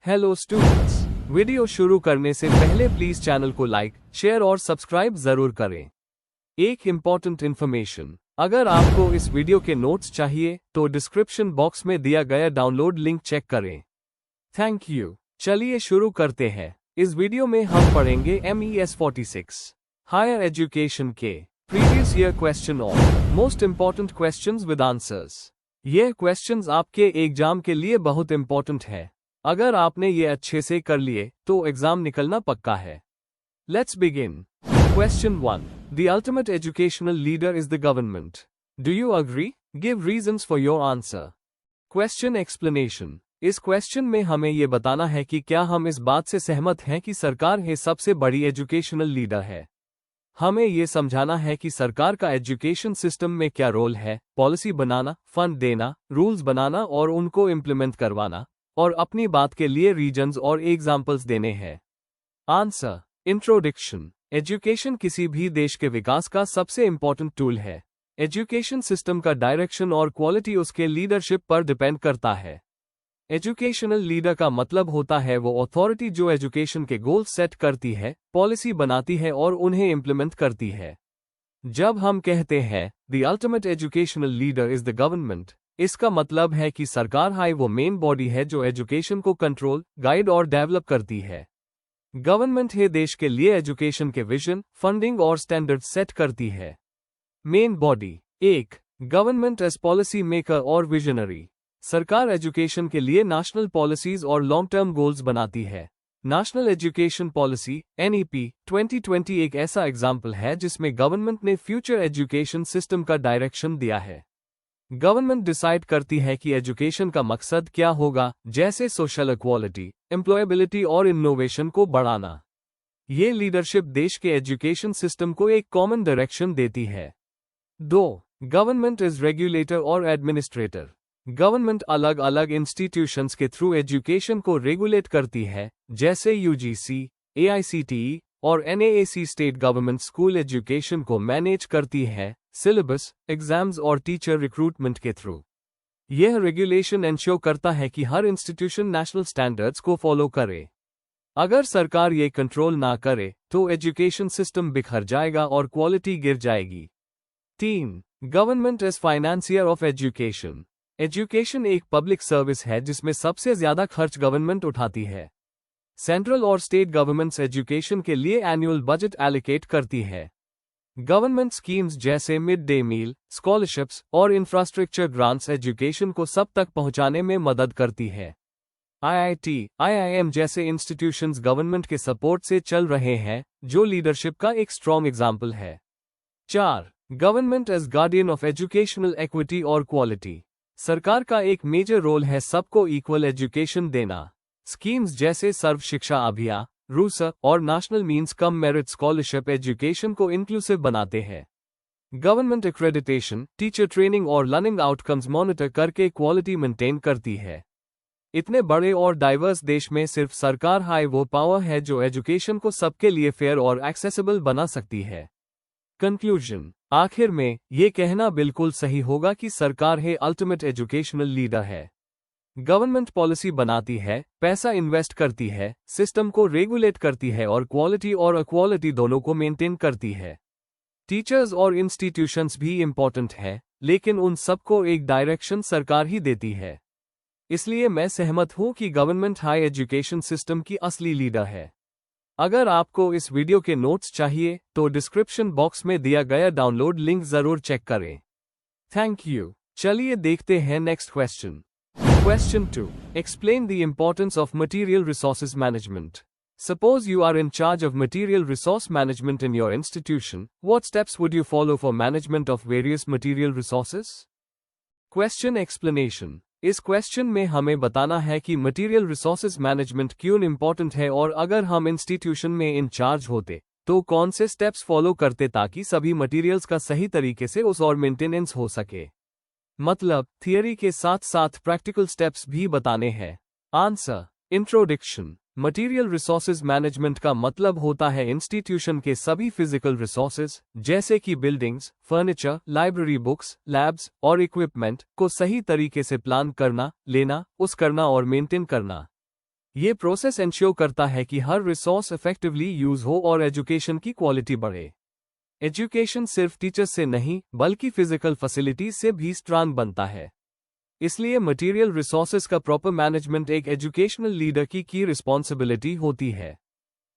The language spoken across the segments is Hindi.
हेलो स्टूडेंट्स, वीडियो शुरू करने से पहले प्लीज चैनल को लाइक, शेयर और सब्सक्राइब जरूर करें। एक इम्पॉर्टेंट इन्फॉर्मेशन, अगर आपको इस वीडियो के नोट्स चाहिए तो डिस्क्रिप्शन बॉक्स में दिया गया डाउनलोड लिंक चेक करें। Thank you. चलिए शुरू करते हैं। इस वीडियो में हम पढ़ेंगे MES 46 हायर एजुकेशन के प्रीवियस ईयर क्वेश्चन और most important questions with answers. यह क्वेश्चंस आपके एग्जाम के लिए बहुत इम्पॉर्टेंट है। अगर आपने ये अच्छे से कर लिए तो एग्जाम निकलना पक्का है। Let's begin. Question 1, the ultimate educational leader is the government. Do you agree? Give reasons for your answer. Question explanation, इस क्वेश्चन में हमें ये बताना है कि क्या हम इस बात से सहमत हैं कि सरकार ही सबसे बड़ी एजुकेशनल लीडर है। हमें ये समझाना है कि सरकार का एजुकेशन सिस्टम में क्या रोल है, पॉलिसी बनाना, फंड देना, रूल्स बनाना और उनको इम्प्लीमेंट करवाना, और अपनी बात के लिए रीजंस और एग्जाम्पल्स देने हैं। आंसर। इंट्रोडक्शन, एजुकेशन किसी भी देश के विकास का सबसे इंपॉर्टेंट टूल है। एजुकेशन सिस्टम का डायरेक्शन और क्वालिटी उसके लीडरशिप पर डिपेंड करता है। एजुकेशनल लीडर का मतलब होता है वो अथॉरिटी जो एजुकेशन के गोल सेट करती है, पॉलिसी बनाती है और उन्हें इम्प्लीमेंट करती है। जब हम कहते हैं the ultimate educational leader is the government, इसका मतलब है कि सरकार वो मेन बॉडी है जो एजुकेशन को कंट्रोल, गाइड और डेवलप करती है। गवर्नमेंट है देश के लिए एजुकेशन के विजन, फंडिंग और स्टैंडर्ड सेट करती है। Main body. 1. Government as policy maker और विजनरी। सरकार एजुकेशन के लिए नेशनल पॉलिसीज और लॉन्ग टर्म गोल्स बनाती है। नेशनल एजुकेशन पॉलिसी NEP 2020 एक ऐसा एग्जाम्पल है जिसमें गवर्नमेंट ने फ्यूचर एजुकेशन सिस्टम का डायरेक्शन दिया है। गवर्नमेंट डिसाइड करती है कि एजुकेशन का मकसद क्या होगा, जैसे सोशल इक्वालिटी, एम्प्लॉयबिलिटी और इनोवेशन को बढ़ाना। ये लीडरशिप देश के एजुकेशन सिस्टम को एक कॉमन डायरेक्शन देती है। 2. गवर्नमेंट इज रेगुलेटर और एडमिनिस्ट्रेटर। गवर्नमेंट अलग अलग इंस्टीट्यूशंस के थ्रू एजुकेशन को रेगुलेट करती है, जैसे UGC, AICTE और NAAC। State government school education को मैनेज करती है, सिलेबस, एग्जाम्स और टीचर रिक्रूटमेंट के थ्रू। यह रेगुलेशन एंश्योर करता है कि हर इंस्टीट्यूशन नेशनल स्टैंडर्ड्स को फॉलो करे। अगर सरकार ये कंट्रोल ना करे तो एजुकेशन सिस्टम बिखर जाएगा और क्वालिटी गिर जाएगी। 3. Government as financier of education. Education एक पब्लिक सर्विस है जिसमें सबसे ज्यादा खर्च गवर्नमेंट उठाती है। सेंट्रल और स्टेट गवर्नमेंट्स एजुकेशन के लिए एनुअल बजट एलोकेट करती है। गवर्नमेंट स्कीम्स जैसे मिड डे मील, स्कॉलरशिप्स और इंफ्रास्ट्रक्चर ग्रांट्स एजुकेशन को सब तक पहुंचाने में मदद करती है। IIT, IIM जैसे इंस्टीट्यूशंस गवर्नमेंट के सपोर्ट से चल रहे हैं, जो लीडरशिप का एक स्ट्रॉन्ग एग्जाम्पल है। 4. Government as guardian of educational equity और क्वालिटी। सरकार का एक मेजर रोल है सबको इक्वल एजुकेशन देना। स्कीम्स जैसे सर्व शिक्षा अभियान, रूसा और national means cum merit scholarship education को इंक्लूसिव बनाते हैं। गवर्नमेंट एक्रेडिटेशन, टीचर ट्रेनिंग और लर्निंग आउटकम्स मॉनिटर करके क्वालिटी मेंटेन करती है। इतने बड़े और डाइवर्स देश में सिर्फ सरकार वो पावर है जो एजुकेशन को सबके लिए फेयर और एक्सेसिबल बना सकती है। कंक्लूजन, आखिर में ये कहना बिल्कुल सही होगा कि सरकार है अल्टीमेट एजुकेशनल लीडर है। गवर्नमेंट पॉलिसी बनाती है, पैसा इन्वेस्ट करती है, सिस्टम को रेगुलेट करती है और क्वालिटी और इक्वालिटी दोनों को मेंटेन करती है। टीचर्स और इंस्टीट्यूशंस भी इंपॉर्टेंट है, लेकिन उन सबको एक डायरेक्शन सरकार ही देती है। इसलिए मैं सहमत हूं कि गवर्नमेंट हाई एजुकेशन सिस्टम की असली लीडर है। अगर आपको इस वीडियो के नोट्स चाहिए तो डिस्क्रिप्शन बॉक्स में दिया गया डाउनलोड लिंक जरूर चेक करें। Thank you. चलिए देखते हैं next question. Question 2. Explain the importance of material resources management. Suppose you are in charge of material resource management in your institution, what steps would you follow for management of various material resources? Question explanation. इस क्वेश्चन में हमें बताना है कि मटेरियल रिसोर्सेज मैनेजमेंट क्यों इंपॉर्टेंट है और अगर हम इंस्टीट्यूशन में इन चार्ज होते तो कौन से स्टेप्स फॉलो करते ताकि सभी मटेरियल्स का सही तरीके से उस और मेंटेनेंस हो सके। मतलब थियरी के साथ साथ प्रैक्टिकल स्टेप्स भी बताने हैं। Answer. Introduction, material resources management का मतलब होता है इंस्टीट्यूशन के सभी फिजिकल रिसोर्सेज जैसे कि buildings, furniture, library, books, labs और इक्विपमेंट को सही तरीके से प्लान करना, लेना, उस करना और मेंटेन करना। ये प्रोसेस इंश्योर करता है कि हर रिसोर्स इफेक्टिवली यूज हो और एजुकेशन की क्वालिटी बढ़े। एजुकेशन सिर्फ टीचर्स से नहीं बल्कि फिजिकल फैसिलिटीज से भी स्ट्रांग बनता है। इसलिए मटेरियल रिसोर्सेज का प्रॉपर मैनेजमेंट एक एजुकेशनल लीडर की रिस्पॉन्सिबिलिटी होती है।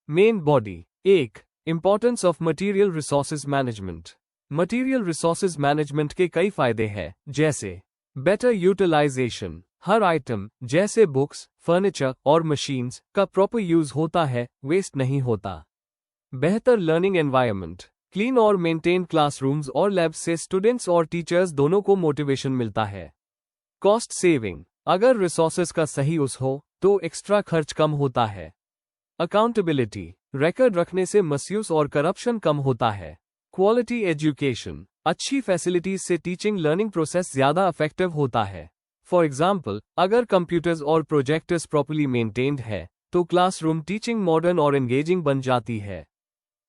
Main body. 1. Importance of material resources management. Material resources management के कई फायदे हैं, जैसे बेटर यूटिलाइजेशन। हर आइटम जैसे बुक्स, फर्नीचर और मशीन्स का प्रॉपर यूज होता है, वेस्ट नहीं होता। बेहतर लर्निंग एनवायरनमेंट। क्लीन और मेंटेन क्लासरूम्स और लैब्स से स्टूडेंट्स और टीचर्स दोनों को मोटिवेशन मिलता है। Cost saving. अगर रिसोर्सेज का सही यूज हो तो एक्स्ट्रा खर्च कम होता है। अकाउंटेबिलिटी। रिकॉर्ड रखने से मिसयूज और करप्शन कम होता है। Quality education. अच्छी फैसिलिटीज से टीचिंग लर्निंग प्रोसेस ज्यादा इफेक्टिव होता है। फॉर एग्जाम्पल, अगर कंप्यूटर्स और प्रोजेक्टर्स प्रॉपर्ली मेंटेन्ड है तो क्लासरूम टीचिंग मॉडर्न और एंगेजिंग बन जाती है।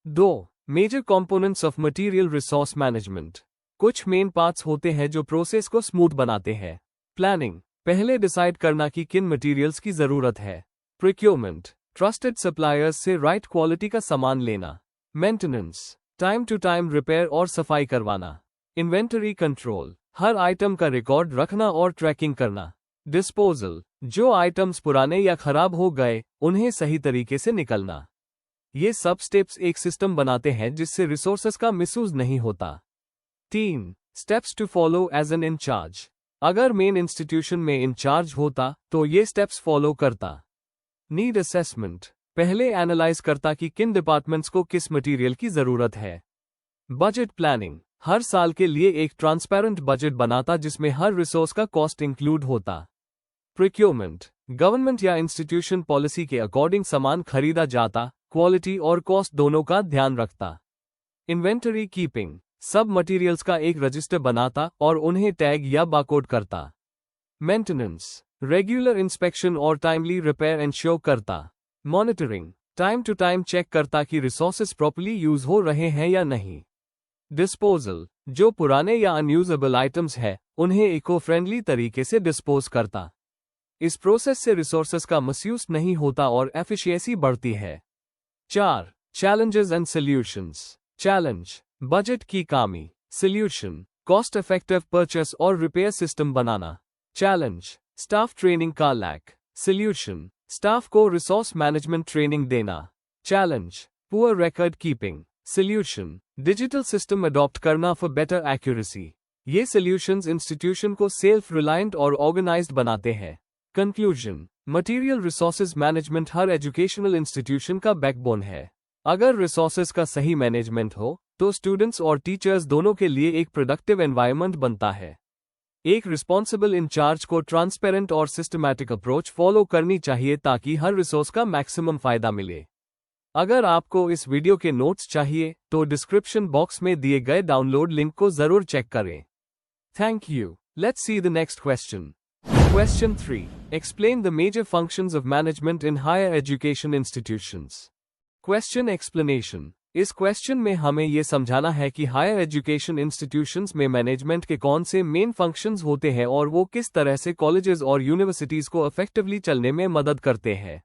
2. Major components of material resource management. कुछ मेन पार्ट्स होते हैं जो प्रोसेस को स्मूथ बनाते हैं। प्लानिंग। पहले डिसाइड करना कि किन मटेरियल्स की जरूरत है। प्रोक्योरमेंट। ट्रस्टेड सप्लायर्स से राइट क्वालिटी का सामान लेना। Maintenance. Time to time repair और सफाई करवाना। Inventory control. हर आइटम का रिकॉर्ड रखना और ट्रैकिंग करना। डिस्पोजल। जो आइटम्स पुराने या खराब हो गए उन्हें सही तरीके से निकलना। ये सब स्टेप्स एक सिस्टम बनाते हैं जिससे रिसोर्सेस का मिसयूज नहीं होता। 3. Steps to follow as an incharge. अगर मेन इंस्टीट्यूशन में इंचार्ज होता तो ये स्टेप्स फॉलो करता। Need assessment. पहले एनालाइज करता कि किन डिपार्टमेंट्स को किस मटेरियल की जरूरत है। Budget planning. हर साल के लिए एक ट्रांसपेरेंट बजट बनाता जिसमें हर रिसोर्स का कॉस्ट इंक्लूड होता। प्रोक्योरमेंट। गवर्नमेंट या इंस्टीट्यूशन पॉलिसी के अकॉर्डिंग सामान खरीदा जाता, क्वालिटी और कॉस्ट दोनों का ध्यान रखता। Inventory keeping. सब मटेरियल्स का एक रजिस्टर बनाता और उन्हें टैग या बारकोड करता। मेंटेनेंस। रेगुलर इंस्पेक्शन और टाइमली रिपेयर इंश्योर करता। Monitoring. Time to time check करता कि रिसोर्सेज प्रॉपर्ली यूज हो रहे हैं या नहीं। डिस्पोजल। जो पुराने या अनयूजेबल आइटम्स है उन्हें इको फ्रेंडली तरीके से डिस्पोज करता। इस प्रोसेस से रिसोर्सेज का मिसयूज नहीं होता और एफिशिएंसी बढ़ती है। 4. Challenges and solutions. Challenge. Budget की कमी। सॉल्यूशन। कॉस्ट इफेक्टिव परचेस और रिपेयर सिस्टम बनाना। चैलेंज। स्टाफ ट्रेनिंग का लैक। सॉल्यूशन। स्टाफ को रिसोर्स मैनेजमेंट ट्रेनिंग देना। Challenge. Poor record keeping. Solution. Digital system adopt करना फॉर बेटर एक्यूरेसी। ये सॉल्यूशंस इंस्टीट्यूशन को सेल्फ रिलायंट और ऑर्गेनाइज्ड बनाते हैं। कंक्लूजन। मटेरियल रिसोर्सेज मैनेजमेंट हर एजुकेशनल इंस्टीट्यूशन का बैकबोन है। अगर रिसोर्सेज का सही मैनेजमेंट हो तो स्टूडेंट्स और टीचर्स दोनों के लिए एक प्रोडक्टिव एनवायरनमेंट बनता है। एक रिस्पॉन्सिबल इंचार्ज को ट्रांसपेरेंट और सिस्टमैटिक अप्रोच फॉलो करनी चाहिए ताकि हर रिसोर्स का मैक्सिमम फायदा मिले। अगर आपको इस वीडियो के नोट्स चाहिए तो डिस्क्रिप्शन बॉक्स में दिए गए डाउनलोड लिंक को जरूर चेक करें। Thank you. Let's see the next question. Question 3. Explain the major functions of management in higher education institutions. Question explanation. इस क्वेश्चन में हमें यह समझाना है कि हायर एजुकेशन इंस्टीट्यूशंस में मैनेजमेंट के कौन से मेन फंक्शंस होते हैं और वो किस तरह से कॉलेजेस और यूनिवर्सिटीज को इफेक्टिवली चलने में मदद करते हैं।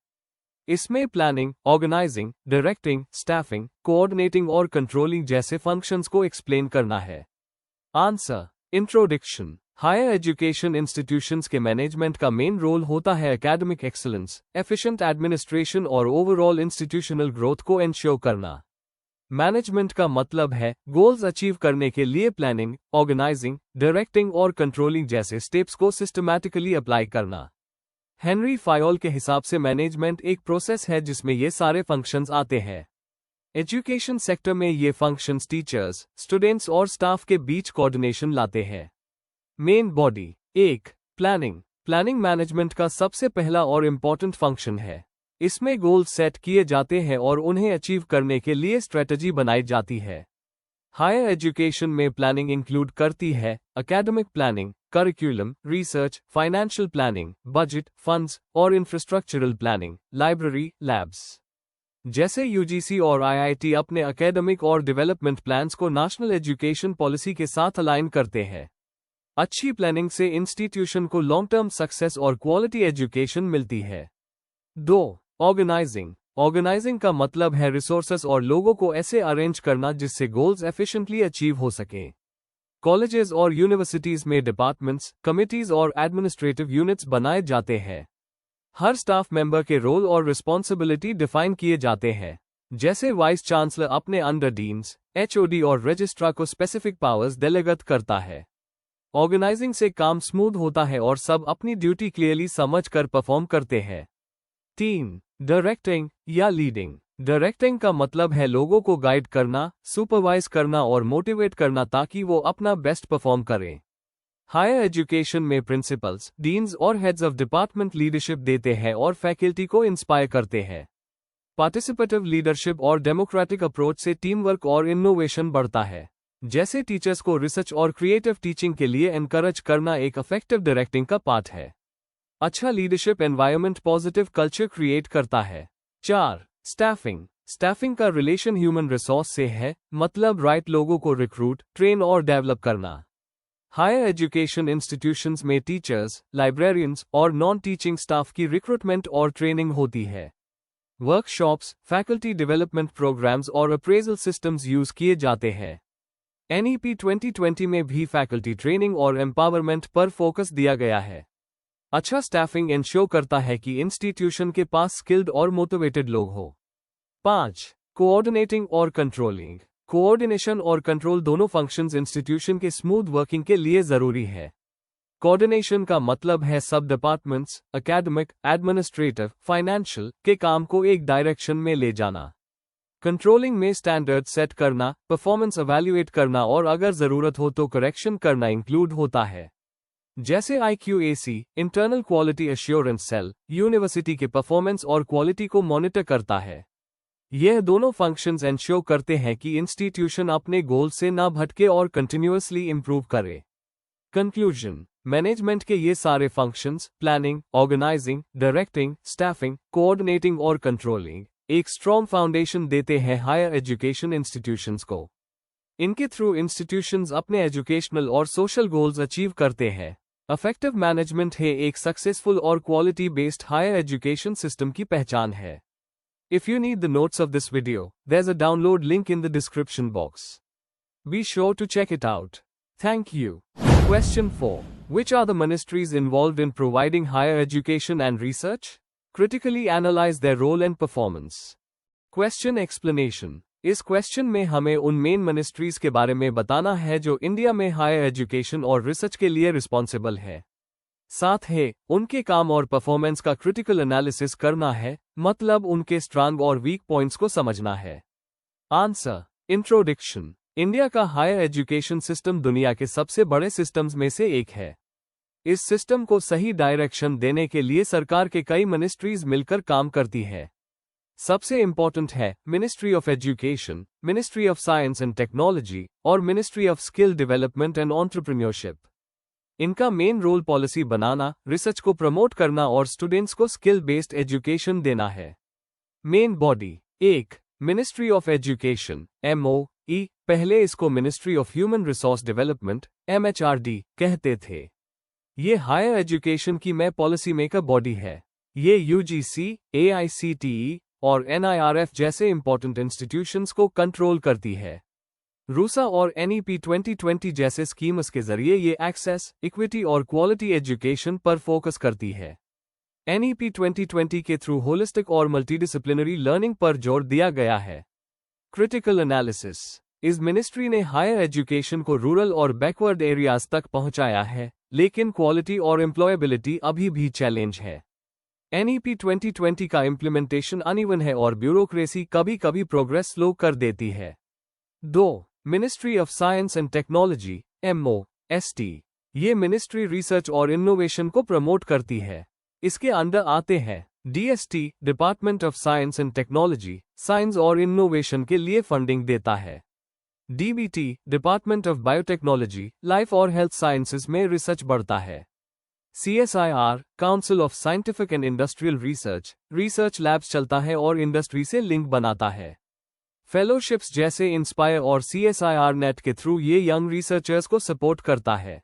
इसमें planning, organising, directing, staffing, coordinating और कंट्रोलिंग जैसे फंक्शंस को एक्सप्लेन करना है। Answer. Introduction. Higher education institutions के मैनेजमेंट का मेन रोल होता है एकेडमिक एक्सीलेंस, एफिशिएंट एडमिनिस्ट्रेशन और ओवरऑल इंस्टीट्यूशनल ग्रोथ को एंश्योर करना। मैनेजमेंट का मतलब है गोल्स अचीव करने के लिए प्लानिंग, ऑर्गेनाइजिंग, डायरेक्टिंग और कंट्रोलिंग जैसे स्टेप्स को सिस्टमैटिकली अप्लाई करना। हेनरी फायोल के हिसाब से मैनेजमेंट एक प्रोसेस है जिसमें ये सारे फंक्शंस आते हैं। एजुकेशन सेक्टर में ये फंक्शंस टीचर्स, स्टूडेंट्स और स्टाफ के बीच कोऑर्डिनेशन लाते हैं। Main body. 1. Planning. Planning management का सबसे पहला और इम्पॉर्टेंट फंक्शन है। इसमें गोल्स सेट किए जाते हैं और उन्हें अचीव करने के लिए स्ट्रेटजी बनाई जाती है। हायर एजुकेशन में प्लानिंग इंक्लूड करती है academic planning, curriculum, research, financial planning, budget, funds और इंफ्रास्ट्रक्चरल प्लानिंग, लाइब्रेरी, लैब्स। जैसे यूजीसी और आईआईटी अपने एकेडमिक और डेवलपमेंट प्लान्स को नेशनल एजुकेशन पॉलिसी के साथ अलाइन करते हैं। अच्छी प्लानिंग से इंस्टीट्यूशन को लॉन्ग टर्म सक्सेस और क्वालिटी एजुकेशन मिलती है। 2. ऑर्गेनाइजिंग। ऑर्गेनाइजिंग का मतलब है रिसोर्सेस और लोगों को ऐसे अरेंज करना जिससे गोल्स एफिशिएंटली अचीव हो सके। कॉलेजेस और यूनिवर्सिटीज में डिपार्टमेंट्स, कमिटीज और एडमिनिस्ट्रेटिव यूनिट्स बनाए जाते हैं। हर स्टाफ मेंबर के रोल और रिस्पॉन्सिबिलिटी डिफाइन किए जाते हैं। जैसे वाइस चांसलर अपने अंडर डीन्स, एचओडी और रजिस्ट्रार को स्पेसिफिक पावर्स डेलीगेट करता है। ऑर्गेनाइजिंग से काम स्मूथ होता है और सब अपनी ड्यूटी क्लियरली समझ कर परफॉर्म करते हैं। 3. डायरेक्टिंग या लीडिंग। डायरेक्टिंग का मतलब है लोगों को गाइड करना, सुपरवाइज करना और मोटिवेट करना ताकि वो अपना बेस्ट परफॉर्म करें। हायर एजुकेशन में प्रिंसिपल्स, डीन्स और हेड्स ऑफ डिपार्टमेंट लीडरशिप देते हैं और फैकल्टी को इंस्पायर करते हैं। पार्टिसिपेटिव लीडरशिप और डेमोक्रेटिक अप्रोच से टीम वर्क और इनोवेशन बढ़ता है। जैसे टीचर्स को रिसर्च और क्रिएटिव टीचिंग के लिए एनकरेज करना एक इफेक्टिव डायरेक्टिंग का पार्ट है। अच्छा leadership environment positive culture create करता है। 4. स्टाफिंग। स्टाफिंग का रिलेशन ह्यूमन रिसोर्स से है, मतलब राइट लोगों को रिक्रूट, ट्रेन और डेवलप करना। हायर एजुकेशन इंस्टीट्यूशंस में टीचर्स, लाइब्रेरियंस और नॉन टीचिंग स्टाफ की रिक्रूटमेंट और ट्रेनिंग होती है। वर्कशॉप्स, फैकल्टी डेवलपमेंट प्रोग्राम्स और अप्रेजल सिस्टम्स यूज किए जाते हैं। NEP 2020 में भी फैकल्टी ट्रेनिंग और एम्पावरमेंट पर फोकस दिया गया है। अच्छा स्टाफिंग इंश्योर करता है कि इंस्टीट्यूशन के पास स्किल्ड और मोटिवेटेड लोग हो। 5. कोऑर्डिनेटिंग और कंट्रोलिंग। कोऑर्डिनेशन और कंट्रोल दोनों फंक्शंस इंस्टीट्यूशन के स्मूथ वर्किंग के लिए जरूरी है। कोऑर्डिनेशन का मतलब है सब डिपार्टमेंट्स, एकेडमिक, एडमिनिस्ट्रेटिव, फाइनेंशियल के काम को एक डायरेक्शन में ले जाना। कंट्रोलिंग में स्टैंडर्ड सेट करना, परफॉर्मेंस एवेल्युएट करना और अगर जरूरत हो तो करेक्शन करना इंक्लूड होता है। जैसे IQAC, internal quality assurance cell, university के परफॉर्मेंस और क्वालिटी को मॉनिटर करता है। यह दोनों फंक्शंस एंश्योर करते हैं कि इंस्टीट्यूशन अपने गोल से ना भटके और कंटिन्यूअसली इंप्रूव करे। कंक्लूजन। मैनेजमेंट के ये सारे functions, planning, organising, directing, staffing, coordinating और कंट्रोलिंग, एक स्ट्रॉन्ग फाउंडेशन देते हैं हायर एजुकेशन इंस्टीट्यूशंस को। इनके थ्रू इंस्टीट्यूशंस अपने एजुकेशनल और सोशल गोल्स अचीव करते हैं। इफेक्टिव मैनेजमेंट है एक सक्सेसफुल और quality based higher education system की पहचान है। If you need the notes of this video, there's a download link in the description box. Be sure to check it out. Thank you. Question 4. Which are the ministries involved in providing higher education and research? Critically analyze their role and performance. Question explanation. इस क्वेश्चन में हमें उन मेन मिनिस्ट्रीज के बारे में बताना है जो इंडिया में हायर एजुकेशन और रिसर्च के लिए रिस्पॉन्सिबल है। साथ ही उनके काम और परफॉर्मेंस का क्रिटिकल एनालिसिस करना है, मतलब उनके स्ट्रांग और वीक पॉइंट्स को समझना है। आंसर। इंट्रोडक्शन। इंडिया का हायर एजुकेशन सिस्टम दुनिया के सबसे बड़े सिस्टम्स में से एक है। इस सिस्टम को सही डायरेक्शन देने के लिए सरकार के कई मिनिस्ट्रीज मिलकर काम करती है। सबसे इंपॉर्टेंट है ministry of education, ministry of science and technology और ministry of skill development and entrepreneurship. इनका मेन रोल पॉलिसी बनाना, रिसर्च को प्रमोट करना और स्टूडेंट्स को स्किल बेस्ड एजुकेशन देना है। Main body. 1. Ministry of education, MOE। पहले इसको ministry of human resource development, MHRD कहते थे। ये हायर एजुकेशन की में पॉलिसी मेकर बॉडी है। ये UGC, AICTE और NIRF जैसे इंपॉर्टेंट इंस्टीट्यूशंस को कंट्रोल करती है। रूसा और NEP 2020 जैसे स्कीम्स के जरिए ये एक्सेस, इक्विटी और क्वालिटी एजुकेशन पर फोकस करती है। NEP 2020 के थ्रू होलिस्टिक और मल्टीडिसिप्लिनरी लर्निंग पर जोर दिया गया है। Critical analysis. इस मिनिस्ट्री ने हायर एजुकेशन को रूरल और बैकवर्ड एरियाज तक पहुंचाया है, लेकिन क्वालिटी और एम्प्लॉयबिलिटी अभी भी चैलेंज है। NEP 2020 का इम्प्लीमेंटेशन अनइवन है और ब्यूरोक्रेसी कभी कभी प्रोग्रेस स्लो कर देती है। 2. Ministry of science and technology, MOST। ये मिनिस्ट्री रिसर्च और इनोवेशन को प्रमोट करती है। इसके अंडर आते हैं DST, department of science and technology, science और इनोवेशन के लिए फंडिंग देता है। DBT, department of biotechnology, life और हेल्थ साइंसेज में रिसर्च बढ़ता है। CSIR, council of scientific and industrial research, research labs चलता है और इंडस्ट्री से लिंक बनाता है। फेलोशिप्स जैसे इंस्पायर और CSIR नेट के थ्रू ये यंग रिसर्चर्स को सपोर्ट करता है।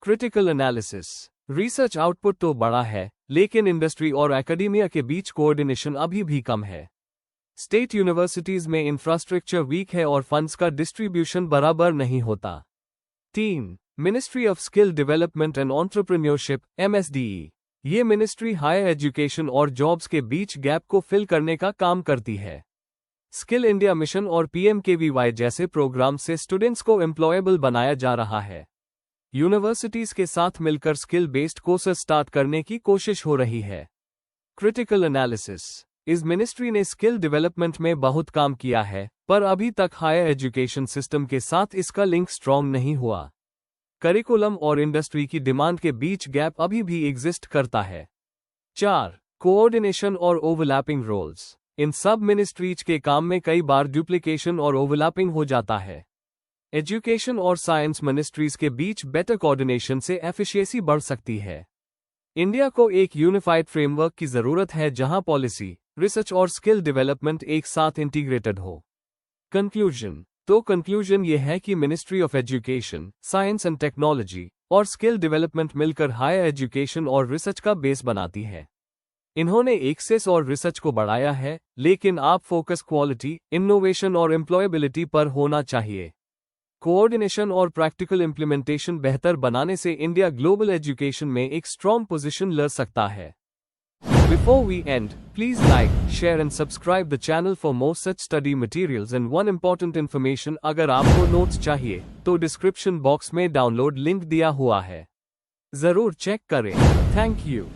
Critical analysis. रिसर्च आउटपुट तो बड़ा है, लेकिन इंडस्ट्री और एकेडमिया के बीच कोऑर्डिनेशन अभी भी कम है। स्टेट यूनिवर्सिटीज में इंफ्रास्ट्रक्चर वीक है और फंड्स का डिस्ट्रीब्यूशन बराबर नहीं होता। 3. Ministry of skill development and entrepreneurship MSDE। ये मिनिस्ट्री हायर एजुकेशन और जॉब्स के बीच गैप को फिल करने का काम करती है। स्किल इंडिया मिशन और PMKVY जैसे प्रोग्राम से स्टूडेंट्स को एम्प्लॉयबल बनाया जा रहा है। यूनिवर्सिटीज के साथ मिलकर स्किल बेस्ड कोर्सेज स्टार्ट करने की कोशिश हो रही है। Critical analysis. इस मिनिस्ट्री ने स्किल डेवलपमेंट में बहुत काम किया है, पर अभी तक हायर एजुकेशन सिस्टम के साथ इसका लिंक स्ट्रॉन्ग नहीं हुआ। करिकुलम और इंडस्ट्री की डिमांड के बीच गैप अभी भी एग्जिस्ट करता है। 4. कोऑर्डिनेशन और ओवरलैपिंग रोल्स। इन सब मिनिस्ट्रीज के काम में कई बार डुप्लीकेशन और ओवरलैपिंग हो जाता है। एजुकेशन और साइंस मिनिस्ट्रीज के बीच बेटर कोऑर्डिनेशन से एफिशिएंसी बढ़ सकती है। इंडिया को एक यूनिफाइड फ्रेमवर्क की जरूरत है जहां पॉलिसी, रिसर्च और स्किल डेवलपमेंट एक साथ इंटीग्रेटेड हो। कंक्लूजन यह है कि ministry of education, science and technology और स्किल डेवलपमेंट मिलकर हायर एजुकेशन और रिसर्च का बेस बनाती है। इन्होंने एक्सेस और रिसर्च को बढ़ाया है, लेकिन आप फोकस क्वालिटी, इनोवेशन और एम्प्लॉयबिलिटी पर होना चाहिए। कोऑर्डिनेशन और प्रैक्टिकल इम्प्लीमेंटेशन बेहतर बनाने से इंडिया ग्लोबल एजुकेशन में एक स्ट्रॉन्ग पोजीशन ले सकता है। Before we end, please like, share and subscribe the channel for more such study materials and one important information अगर आपको नोट्स चाहिए तो डिस्क्रिप्शन बॉक्स में डाउनलोड लिंक दिया हुआ है, जरूर चेक करें। Thank you.